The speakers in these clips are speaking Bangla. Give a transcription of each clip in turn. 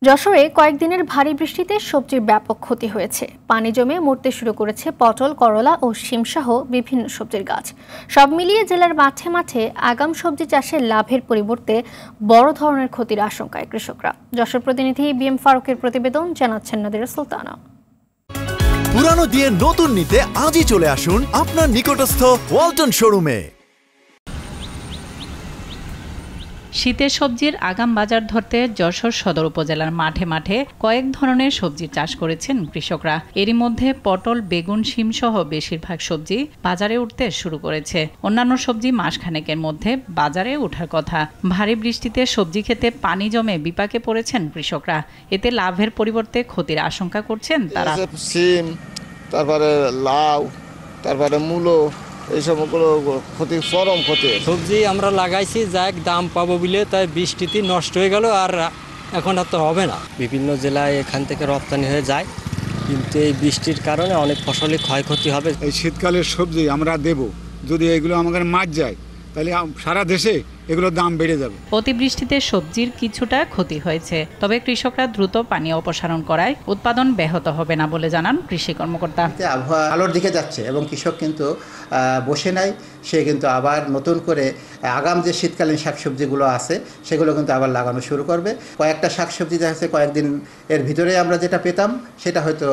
যশোরে কয়েকদিনের ভারী বৃষ্টিতে সবজির ব্যাপক ক্ষতি হয়েছে। পানি জমে মরতে শুরু করেছে পটল, করলা ও শিমসহ বিভিন্ন সবজির গাছ। সব মিলিয়ে জেলার মাঠে মাঠে আগাম সবজি চাষে লাভের পরিবর্তে বড় ধরনের ক্ষতির আশঙ্কায় কৃষকরা। যশোর প্রতিনিধি বিএম ফারুকের প্রতিবেদন, জানাচ্ছেন নাদিরা সুলতানা। পুরানো দিয়ে নতুন নিতে আজই চলে আসুন আপনার নিকটস্থ ওয়ালটন শোরুমে। শীতের সবজির আগাম বাজার ধরতে যশোর সদর উপজেলার মাঠে মাঠে কয়েক ধরনের সবজি চাষ করেছেন কৃষকরা। এরই মধ্যে পটল, বেগুন, শিম সহ বেশিরভাগ সবজি বাজারে উঠতে শুরু করেছে। অন্যান্য সবজি মাসখানেকের মধ্যে বাজারে ওঠার কথা। ভারী বৃষ্টিতে সবজি খেতে পানি জমে বিপাকে পড়েছেন কৃষকরা। এতে লাভের পরিবর্তে ক্ষতির আশঙ্কা করছেন তারা। শিম, তারপরে লাউ, তারপরে মূলো, এই সবগুলো ক্ষতি, চরম ক্ষতি। সবজি আমরা লাগাইছি, যাক দাম পাবো বলে, তাই বৃষ্টিতে নষ্ট হয়ে গেল, আর এখন আর তো হবে না। বিভিন্ন জেলায় এখান থেকে রপ্তানি হয়ে যায়, কিন্তু এই বৃষ্টির কারণে অনেক ফসলের ক্ষয়ক্ষতি হবে। এই শীতকালের সবজি আমরা দেব, যদি এগুলো আমাদের মাঠ যায় তাহলে সারা দেশে এগুলোর দাম বেড়ে যাবে। অতিবৃষ্টিতে সবজির কিছুটা ক্ষতি হয়েছে, তবে কৃষকরা দ্রুত পানি অপসারণ করায় উৎপাদন ব্যাহত হবে না বলে জানান কৃষি কর্মকর্তা। আবহাওয়া আলোর দিকে যাচ্ছে এবং কৃষক কিন্তু বসে নাই, সে কিন্তু আবার নতুন করে আগাম যে শীতকালীন শাকসবজিগুলো আছে সেগুলো কিন্তু আবার লাগানো শুরু করবে। কয়েকটা শাকসবজি দেখা যাচ্ছে কয়েকদিন এর ভিতরে আমরা যেটা পেতাম সেটা হয়তো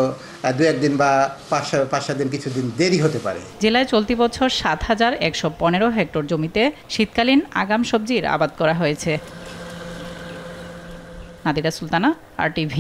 2-1 দিন বা 5-7 দিন কিছুদিন দেরি হতে পারে। জেলায় চলতি বছর ৭,১১৫ হেক্টর জমিতে শীতকালীন আগাম সবজির আবাদ করা হয়েছে। নাদিরা সুলতানা, RTV।